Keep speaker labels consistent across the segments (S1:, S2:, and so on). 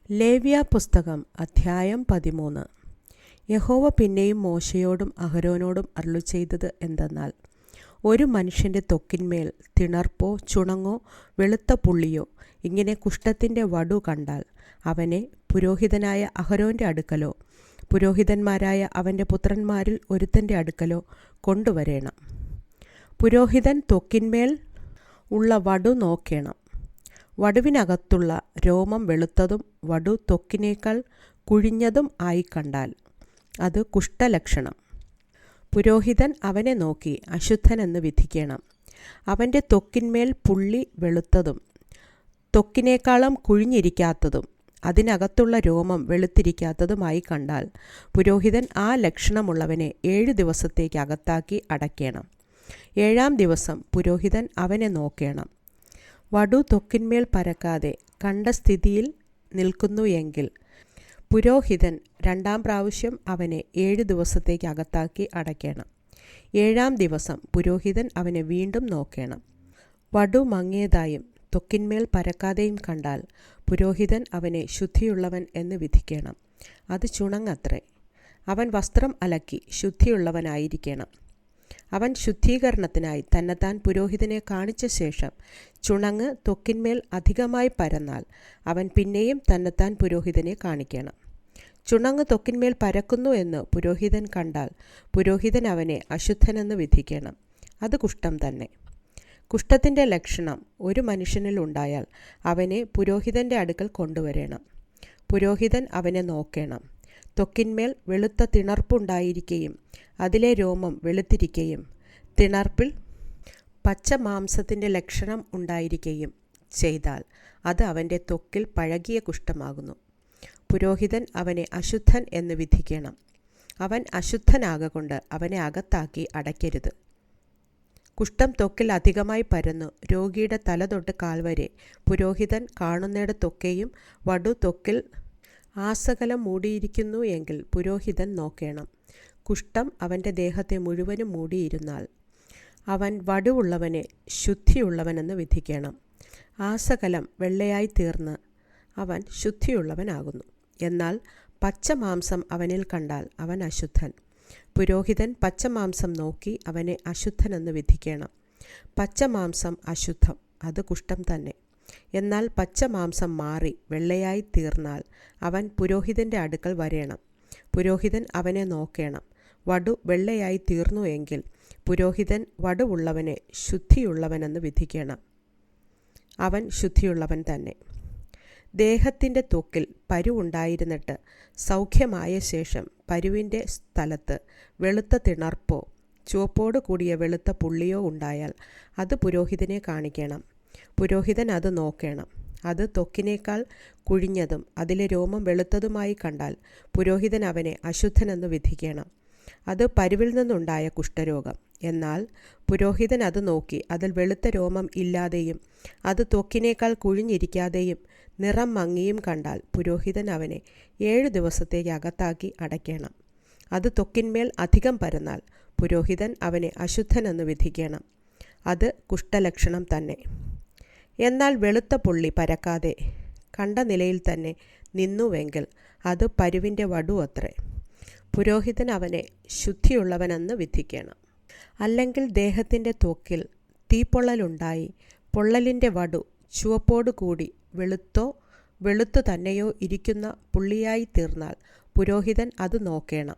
S1: ലേവ്യ പുസ്തകം അധ്യായം 13. യഹോവ പിന്നെയും മോശയോടും അഹരോനോടും അരുളിച്ചെയ്തത് എന്തെന്നാൽ, ഒരു മനുഷ്യൻ്റെ ത്വക്കിന്മേൽ തിണർപ്പോ ചുണങ്ങോ വെളുത്ത പുള്ളിയോ ഇങ്ങനെ കുഷ്ഠത്തിൻ്റെ വടു കണ്ടാൽ അവനെ പുരോഹിതനായ അഹരോൻ്റെ അടുക്കലോ പുരോഹിതന്മാരായ അവൻ്റെ പുത്രന്മാരിൽ ഒരുത്തൻ്റെ അടുക്കലോ കൊണ്ടുവരേണം. പുരോഹിതൻ ത്വക്കിന്മേൽ ഉള്ള വടു നോക്കേണം. വടുവിനകത്തുള്ള രോമം വെളുത്തതും വടു ത്വക്കിനേക്കാൾ കുഴിഞ്ഞതും ആയി കണ്ടാൽ അത് കുഷ്ഠലക്ഷണം. പുരോഹിതൻ അവനെ നോക്കി അശുദ്ധനെന്ന് വിധിക്കണം. അവൻ്റെ ത്വക്കിന്മേൽ പുള്ളി വെളുത്തതും ത്വക്കിനേക്കാളും കുഴിഞ്ഞിരിക്കാത്തതും അതിനകത്തുള്ള രോമം വെളുത്തിരിക്കാത്തതുമായി കണ്ടാൽ പുരോഹിതൻ ആ ലക്ഷണമുള്ളവനെ 7 ദിവസത്തേക്ക് അകത്താക്കി അടയ്ക്കണം. 7-ാം ദിവസം പുരോഹിതൻ അവനെ നോക്കേണം. വടു ത്വക്കിന്മേൽ പരക്കാതെ കണ്ട സ്ഥിതിയിൽ നിൽക്കുന്നു എങ്കിൽ പുരോഹിതൻ 2-ാം പ്രാവശ്യം അവനെ 7 ദിവസത്തേക്ക് അകത്താക്കി അടയ്ക്കണം. 7-ാം ദിവസം പുരോഹിതൻ അവനെ വീണ്ടും നോക്കണം. വടു മങ്ങിയതായും ത്വക്കിന്മേൽ പരക്കാതെയും കണ്ടാൽ പുരോഹിതൻ അവനെ ശുദ്ധിയുള്ളവൻ എന്ന് വിധിക്കണം. അത് ചുണങ്ങത്രേ. അവൻ വസ്ത്രം അലക്കി ശുദ്ധിയുള്ളവനായിരിക്കണം. അവൻ ശുദ്ധീകരണത്തിനായി തന്നെത്താൻ പുരോഹിതനെ കാണിച്ച ശേഷം ചുണങ്ങ് ത്വക്കിന്മേൽ അധികമായി പരന്നാൽ അവൻ പിന്നെയും തന്നെത്താൻ പുരോഹിതനെ കാണിക്കണം. ചുണങ്ങ് ത്വക്കിന്മേൽ പരക്കുന്നു എന്ന് പുരോഹിതൻ കണ്ടാൽ പുരോഹിതൻ അവനെ അശുദ്ധനെന്ന് വിധിക്കണം. അത് കുഷ്ഠം തന്നെ. കുഷ്ഠത്തിൻ്റെ ലക്ഷണം ഒരു മനുഷ്യനിൽ ഉണ്ടായാൽ അവനെ പുരോഹിതൻ്റെ അടുക്കൽ കൊണ്ടുവരേണം. പുരോഹിതൻ അവനെ നോക്കേണം. ത്വക്കിന്മേൽ വെളുത്ത തിണർപ്പുണ്ടായിരിക്കുകയും അതിലെ രോമം വെളുത്തിരിക്കുകയും തിണർപ്പിൽ പച്ച മാംസത്തിൻ്റെ ലക്ഷണം ഉണ്ടായിരിക്കുകയും ചെയ്താൽ അത് അവൻ്റെ ത്വക്കിൽ പഴകിയ കുഷ്ഠമാകുന്നു. പുരോഹിതൻ അവനെ അശുദ്ധൻ എന്ന് വിധിക്കണം. അവൻ അശുദ്ധനാകൊണ്ട് അവനെ അകത്താക്കി അടയ്ക്കരുത്. കുഷ്ഠം ത്വക്കിൽ അധികമായി പരന്നു രോഗിയുടെ തല തൊട്ട് കാൽ വരെ പുരോഹിതൻ കാണുന്നിടത്തൊക്കെയും വടു ത്വക്കിൽ ആസകലം മൂടിയിരിക്കുന്നു എങ്കിൽ പുരോഹിതൻ നോക്കേണം. കുഷ്ഠം അവൻ്റെ ദേഹത്തെ മുഴുവനും മൂടിയിരുന്നാൽ അവൻ വടുവുള്ളവനെ ശുദ്ധിയുള്ളവനെന്ന് വിധിക്കണം. ആസകലം വെള്ളയായി തീർന്ന് അവൻ ശുദ്ധിയുള്ളവനാകുന്നു. എന്നാൽ പച്ചമാംസം അവനിൽ കണ്ടാൽ അവൻ അശുദ്ധൻ. പുരോഹിതൻ പച്ചമാംസം നോക്കി അവനെ അശുദ്ധനെന്ന് വിധിക്കണം. പച്ചമാംസം അശുദ്ധം, അത് കുഷ്ഠം തന്നെ. എന്നാൽ പച്ചമാംസം മാറി വെള്ളയായി തീർന്നാൽ അവൻ പുരോഹിതൻ്റെ അടുക്കൽ വരേണം. പുരോഹിതൻ അവനെ നോക്കേണം. വടു വെള്ളയായി തീർന്നു എങ്കിൽ പുരോഹിതൻ വടുവുള്ളവനെ ശുദ്ധിയുള്ളവനെന്ന് വിധിക്കണം. അവൻ ശുദ്ധിയുള്ളവൻ തന്നെ. ദേഹത്തിൻ്റെ ത്വക്കിൽ പരുവുണ്ടായിരുന്നിട്ട് സൗഖ്യമായ ശേഷം പരുവിൻ്റെ സ്ഥലത്ത് വെളുത്ത തിണർപ്പോ ചുവപ്പോട് കൂടിയ വെളുത്ത പുള്ളിയോ ഉണ്ടായാൽ അത് പുരോഹിതനെ കാണിക്കണം. പുരോഹിതൻ അത് നോക്കണം. അത് ത്വക്കിനേക്കാൾ കുഴിഞ്ഞതും അതിലെ രോമം വെളുത്തതുമായി കണ്ടാൽ പുരോഹിതൻ അവനെ അശുദ്ധനെന്ന് വിധിക്കണം. അത് പരുവിൽ നിന്നുണ്ടായ കുഷ്ഠരോഗം. എന്നാൽ പുരോഹിതൻ അത് നോക്കി അതിൽ വെളുത്ത രോമം ഇല്ലാതെയും അത് ത്വക്കിനേക്കാൾ കുഴിഞ്ഞിരിക്കാതെയും നിറം മങ്ങിയും കണ്ടാൽ പുരോഹിതൻ അവനെ 7 ദിവസത്തേക്ക് അകത്താക്കി അടയ്ക്കണം. അത് ത്വക്കിന്മേൽ അധികം പരന്നാൽ പുരോഹിതൻ അവനെ അശുദ്ധനെന്ന് വിധിക്കണം. അത് കുഷ്ഠലക്ഷണം തന്നെ. എന്നാൽ വെളുത്ത പുള്ളി പരക്കാതെ കണ്ട നിലയിൽ തന്നെ നിന്നുവെങ്കിൽ അത് പരുവിൻ്റെ വടു അത്രേ. പുരോഹിതൻ അവനെ ശുദ്ധിയുള്ളവനെന്ന് വിധിക്കണം. അല്ലെങ്കിൽ ദേഹത്തിൻ്റെ ത്വക്കിൽ തീപ്പൊള്ളലുണ്ടായി പൊള്ളലിൻ്റെ വടു ചുവപ്പോടു കൂടി വെളുത്തു തന്നെയോ ഇരിക്കുന്ന പുള്ളിയായി തീർന്നാൽ പുരോഹിതൻ അത് നോക്കേണം.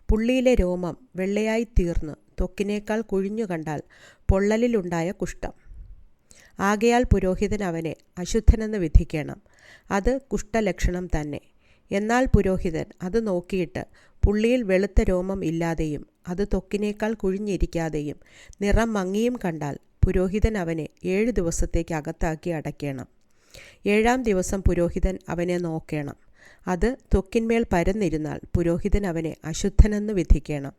S1: പുള്ളിയിലെ രോമം വെള്ളയായി തീർന്ന് ത്വക്കിനേക്കാൾ കുഴിഞ്ഞു കണ്ടാൽ പൊള്ളലിലുണ്ടായ കുഷ്ഠം. ആകയാൽ പുരോഹിതൻ അവനെ അശുദ്ധനെന്ന് വിധിക്കണം. അത് കുഷ്ഠലക്ഷണം തന്നെ. എന്നാൽ പുരോഹിതൻ അത് നോക്കിയിട്ട് പുള്ളിയിൽ വെളുത്ത രോമം ഇല്ലാതെയും അത് ത്വക്കിനേക്കാൾ കുഴിഞ്ഞിരിക്കാതെയും നിറം മങ്ങിയും കണ്ടാൽ പുരോഹിതൻ അവനെ 7 ദിവസത്തേക്ക് അകത്താക്കി അടയ്ക്കണം. 7-ാം ദിവസം പുരോഹിതൻ അവനെ നോക്കണം. അത് ത്വക്കിന്മേൽ പരന്നിരുന്നാൽ പുരോഹിതൻ അവനെ അശുദ്ധനെന്ന് വിധിക്കണം.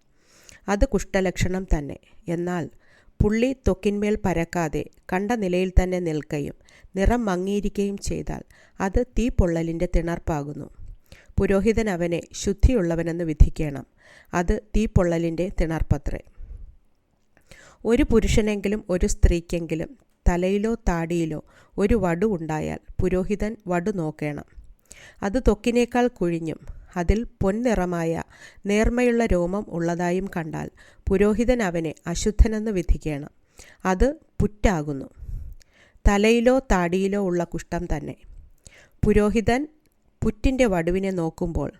S1: അത് കുഷ്ഠലക്ഷണം തന്നെ. എന്നാൽ പുള്ളി ത്വക്കിന്മേൽ പരക്കാതെ കണ്ട നിലയിൽ തന്നെ നിൽക്കുകയും നിറം മങ്ങിയിരിക്കുകയും ചെയ്താൽ അത് തീപ്പൊള്ളലിൻ്റെ തിണർപ്പാകുന്നു. പുരോഹിതൻ അവനെ ശുദ്ധിയുള്ളവനെന്ന് വിധിക്കണം. അത് തീപ്പൊള്ളലിൻ്റെ തിണർപ്പത്രേ. ഒരു പുരുഷനെങ്കിലും ഒരു സ്ത്രീക്കെങ്കിലും തലയിലോ താടിയിലോ ഒരു വടു ഉണ്ടായാൽ പുരോഹിതൻ വടു നോക്കണം. അത് ത്വക്കിനേക്കാൾ കുഴിഞ്ഞും അതിൽ പൊൻനിറമായ നേർമയുള്ള രോമം ഉള്ളതായും കണ്ടാൽ പുരോഹിതൻ അവനെ അശുദ്ധനെന്ന് വിധിക്കണം. അത് പുറ്റാകുന്നു. തലയിലോ താടിയിലോ ഉള്ള കുഷ്ഠം തന്നെ. പുരോഹിതൻ പുറ്റിൻ്റെ വടുവിനെ നോക്കുമ്പോൾ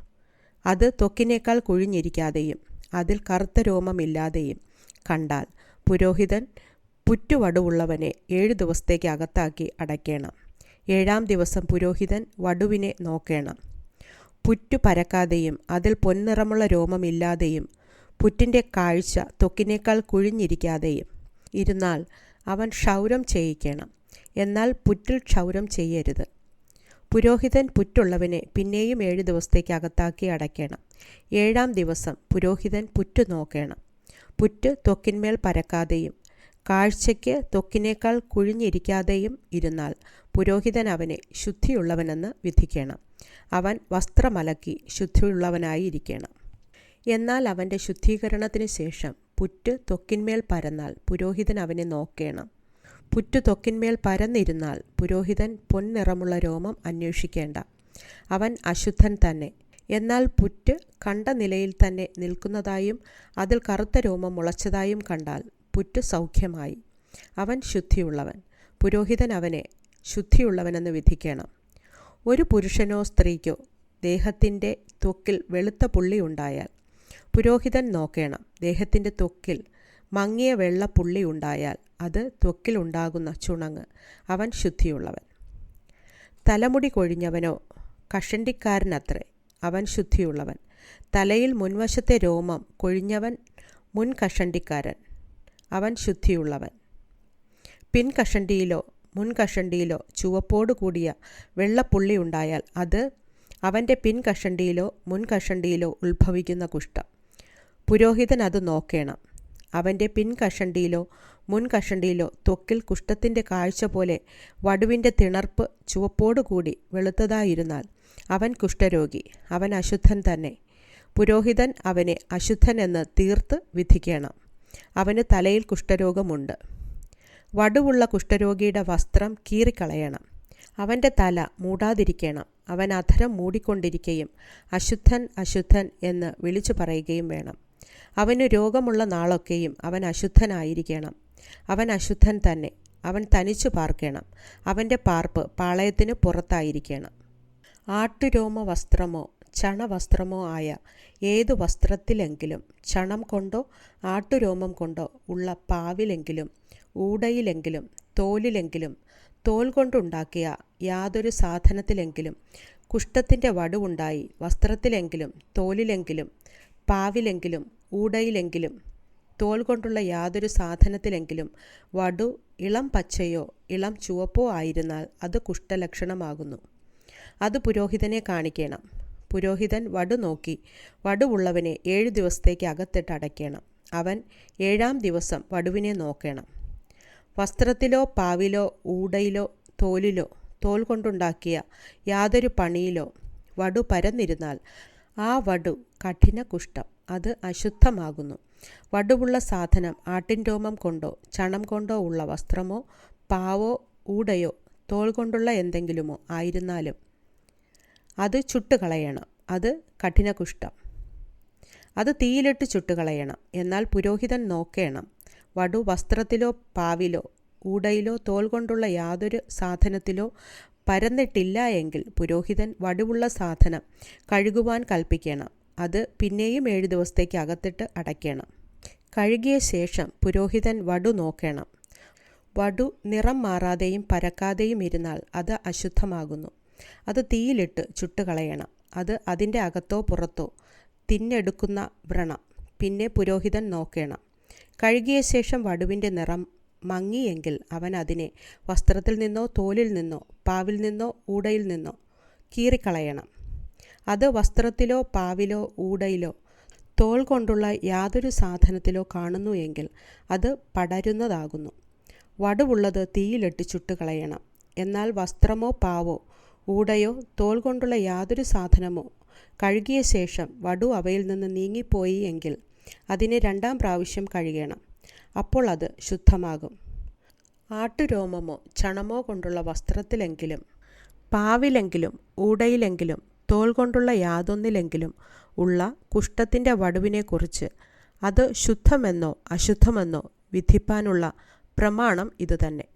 S1: അത് ത്വക്കിനേക്കാൾ കുഴിഞ്ഞിരിക്കാതെയും അതിൽ കറുത്ത രോമമില്ലാതെയും കണ്ടാൽ പുരോഹിതൻ പുറ്റുവടുവുള്ളവനെ 7 ദിവസത്തേക്ക് അകത്താക്കി അടയ്ക്കണം. 7-ാം ദിവസം പുരോഹിതൻ വടുവിനെ നോക്കണം. പുറ്റു പരക്കാതെയും അതിൽ പൊൻനിറമുള്ള രോമമില്ലാതെയും പുറ്റിൻ്റെ കാഴ്ച ത്വക്കിനേക്കാൾ കുഴിഞ്ഞിരിക്കാതെയും ഇരുന്നാൽ അവൻ ക്ഷൗരം ചെയ്യിക്കണം. എന്നാൽ പുറ്റിൽ ക്ഷൗരം ചെയ്യരുത്. പുരോഹിതൻ പുറ്റുള്ളവനെ പിന്നെയും 7 ദിവസത്തേക്ക് അകത്താക്കി അടയ്ക്കണം. 7-ാം ദിവസം പുരോഹിതൻ പുറ്റു നോക്കണം. പുറ്റ് ത്വക്കിന്മേൽ പരക്കാതെയും കാഴ്ചയ്ക്ക് ത്വക്കിനേക്കാൾ കുഴിഞ്ഞിരിക്കാതെയും ഇരുന്നാൽ പുരോഹിതൻ അവനെ ശുദ്ധിയുള്ളവനെന്ന് വിധിക്കണം. അവൻ വസ്ത്രമലക്കി ശുദ്ധിയുള്ളവനായിരിക്കണം. എന്നാൽ അവൻ്റെ ശുദ്ധീകരണത്തിന് ശേഷം പുറ്റ് ത്വക്കിന്മേൽ പരന്നാൽ പുരോഹിതൻ അവനെ നോക്കണം. പുറ്റു ത്വക്കിന്മേൽ പരന്നിരുന്നാൽ പുരോഹിതൻ പൊൻനിറമുള്ള രോമം അന്വേഷിക്കേണ്ട. അവൻ അശുദ്ധൻ തന്നെ. എന്നാൽ പുറ്റ് കണ്ട നിലയിൽ തന്നെ നിൽക്കുന്നതായും അതിൽ കറുത്ത രോമം മുളച്ചതായും കണ്ടാൽ പുറ്റ് സൗഖ്യമായി. അവൻ ശുദ്ധിയുള്ളവൻ. പുരോഹിതൻ അവനെ ശുദ്ധിയുള്ളവനെന്ന് വിധിക്കണം. ഒരു പുരുഷനോ സ്ത്രീക്കോ ദേഹത്തിൻ്റെ ത്വക്കിൽ വെളുത്ത പുള്ളി ഉണ്ടായാൽ പുരോഹിതൻ നോക്കണം. ദേഹത്തിൻ്റെ ത്വക്കിൽ മങ്ങിയ വെള്ള പുള്ളി ഉണ്ടായാൽ അത് ത്വക്കിൽ ഉണ്ടാകുന്ന ചുണങ്ങ്. അവൻ ശുദ്ധിയുള്ളവൻ. തലമുടി കൊഴിഞ്ഞവനോ കഷണ്ടിക്കാരനത്രേ. അവൻ ശുദ്ധിയുള്ളവൻ. തലയിൽ മുൻവശത്തെ രോമം കൊഴിഞ്ഞവൻ മുൻ കഷണ്ടിക്കാരൻ. അവൻ ശുദ്ധിയുള്ളവൻ. പിൻകഷണ്ടിയിലോ മുൻകഷണ്ടിയിലോ ചുവപ്പോടു കൂടിയ വെള്ളപ്പുള്ളി ഉണ്ടായാൽ അത് അവൻ്റെ പിൻകഷണ്ടിയിലോ മുൻകഷണ്ടിയിലോ ഉത്ഭവിക്കുന്ന കുഷ്ഠം. പുരോഹിതൻ അത് നോക്കണം. അവൻ്റെ പിൻകഷണ്ടിയിലോ മുൻകഷണ്ടിയിലോ ത്വക്കിൽ കുഷ്ഠത്തിൻ്റെ കാഴ്ച പോലെ വടുവിൻ്റെ തിണർപ്പ് ചുവപ്പോടുകൂടി വെളുത്തതായിരുന്നാൽ അവൻ കുഷ്ഠരോഗി. അവൻ അശുദ്ധൻ തന്നെ. പുരോഹിതൻ അവനെ അശുദ്ധൻ എന്ന് തീർത്ത് വിധിക്കണം. അവന് തലയിൽ കുഷ്ഠരോഗമുണ്ട്. വടുവുള്ള കുഷ്ഠരോഗിയുടെ വസ്ത്രം കീറിക്കളയണം. അവൻ്റെ തല മൂടാതിരിക്കണം. അവൻ അധരം മൂടിക്കൊണ്ടിരിക്കുകയും അശുദ്ധൻ അശുദ്ധൻ എന്ന് വിളിച്ചു പറയുകയും വേണം. അവന് രോഗമുള്ള നാളൊക്കെയും അവൻ അശുദ്ധനായിരിക്കണം. അവൻ അശുദ്ധൻ തന്നെ. അവൻ തനിച്ചു പാർക്കണം. അവൻ്റെ പാർപ്പ് പാളയത്തിന് പുറത്തായിരിക്കണം. ആട്ടുരോമ വസ്ത്രമോ ചണവസ്ത്രമോ ആയ ഏതു വസ്ത്രത്തിലെങ്കിലും ചണം കൊണ്ടോ ആട്ടുരോമം കൊണ്ടോ ഉള്ള പാവിലെങ്കിലും ഊടയിലെങ്കിലും തോലിലെങ്കിലും തോൽ കൊണ്ടുണ്ടാക്കിയ യാതൊരു സാധനത്തിലെങ്കിലും കുഷ്ഠത്തിൻ്റെ വടുവുണ്ടായി വസ്ത്രത്തിലെങ്കിലും തോലിലെങ്കിലും പാവിലെങ്കിലും ഊടയിലെങ്കിലും തോൽ കൊണ്ടുള്ള യാതൊരു സാധനത്തിലെങ്കിലും വടു ഇളം പച്ചയോ ഇളം ചുവപ്പോ ആയിരുന്നാൽ അത് കുഷ്ഠലക്ഷണമാകുന്നു. അത് പുരോഹിതനെ കാണിക്കണം. പുരോഹിതൻ വടു നോക്കി വടുവുള്ളവനെ 7 ദിവസത്തേക്ക് അകത്തിട്ട് അടയ്ക്കണം. അവൻ 7-ാം ദിവസം വടുവിനെ നോക്കണം. വസ്ത്രത്തിലോ പാവിലോ ഊടയിലോ തോലിലോ തോൽ കൊണ്ടുണ്ടാക്കിയ യാതൊരു പണിയിലോ വടു പരന്നിരുന്നാൽ ആ വടു കഠിന കുഷ്ഠം. അത് അശുദ്ധമാകുന്നു. വടുവുള്ള സാധനം ആട്ടിൻ രോമം കൊണ്ടോ ചണം കൊണ്ടോ ഉള്ള വസ്ത്രമോ പാവോ ഊടയോ തോൽ കൊണ്ടുള്ള എന്തെങ്കിലുമോ ആയിരുന്നാലും അത് ചുട്ടുകളയണം. അത് കഠിന കുഷ്ഠം. അത് തീയിലിട്ട് ചുട്ടുകളയണം. എന്നാൽ പുരോഹിതൻ നോക്കണം. വടു വസ്ത്രത്തിലോ പാവിലോ ഊടയിലോ തോൽ കൊണ്ടുള്ള യാതൊരു സാധനത്തിലോ പരന്നിട്ടില്ല എങ്കിൽ പുരോഹിതൻ വടുവുള്ള സാധനം കഴുകുവാൻ കൽപ്പിക്കണം. അത് പിന്നെയും 7 ദിവസത്തേക്ക് അകത്തിട്ട് അടയ്ക്കണം. കഴുകിയ ശേഷം പുരോഹിതൻ വടു നോക്കണം. വടു നിറം മാറാതെയും പരക്കാതെയും ഇരുന്നാൽ അത് അശുദ്ധമാകുന്നു. അത് തീയിലിട്ട് ചുട്ടുകളയണം. അത് അതിൻ്റെ അകത്തോ പുറത്തോ തിന്നെടുക്കുന്ന വ്രണം. പിന്നെ പുരോഹിതൻ നോക്കണം. കഴുകിയ ശേഷം വടുവിൻ്റെ നിറം മങ്ങിയെങ്കിൽ അവൻ അതിനെ വസ്ത്രത്തിൽ നിന്നോ തോലിൽ നിന്നോ പാവിൽ നിന്നോ ഊടയിൽ നിന്നോ കീറിക്കളയണം. അത് വസ്ത്രത്തിലോ പാവിലോ ഊടയിലോ തോൽ കൊണ്ടുള്ള യാതൊരു സാധനത്തിലോ കാണുന്നു എങ്കിൽ അത് പടരുന്നതാകുന്നു. വടുവുള്ളത് തീയിലിട്ട് ചുട്ടുകളയണം. എന്നാൽ വസ്ത്രമോ പാവോ ഊടയോ തോൽ കൊണ്ടുള്ള യാതൊരു സാധനമോ കഴുകിയ ശേഷം വടു അവയിൽ നിന്ന് നീങ്ങിപ്പോയി എങ്കിൽ അതിനെ 2-ാം പ്രാവശ്യം കഴുകണം. അപ്പോൾ അത് ശുദ്ധമാകും. ആട്ടുരോമമോ ചണമോ കൊണ്ടുള്ള വസ്ത്രത്തിലെങ്കിലും പാവിലെങ്കിലും ഊടയിലെങ്കിലും തോൽ കൊണ്ടുള്ള യാതൊന്നിലെങ്കിലും ഉള്ള കുഷ്ഠത്തിൻ്റെ വടുവിനെക്കുറിച്ച് അത് ശുദ്ധമെന്നോ അശുദ്ധമെന്നോ വിധിപ്പാനുള്ള പ്രമാണം ഇതുതന്നെ.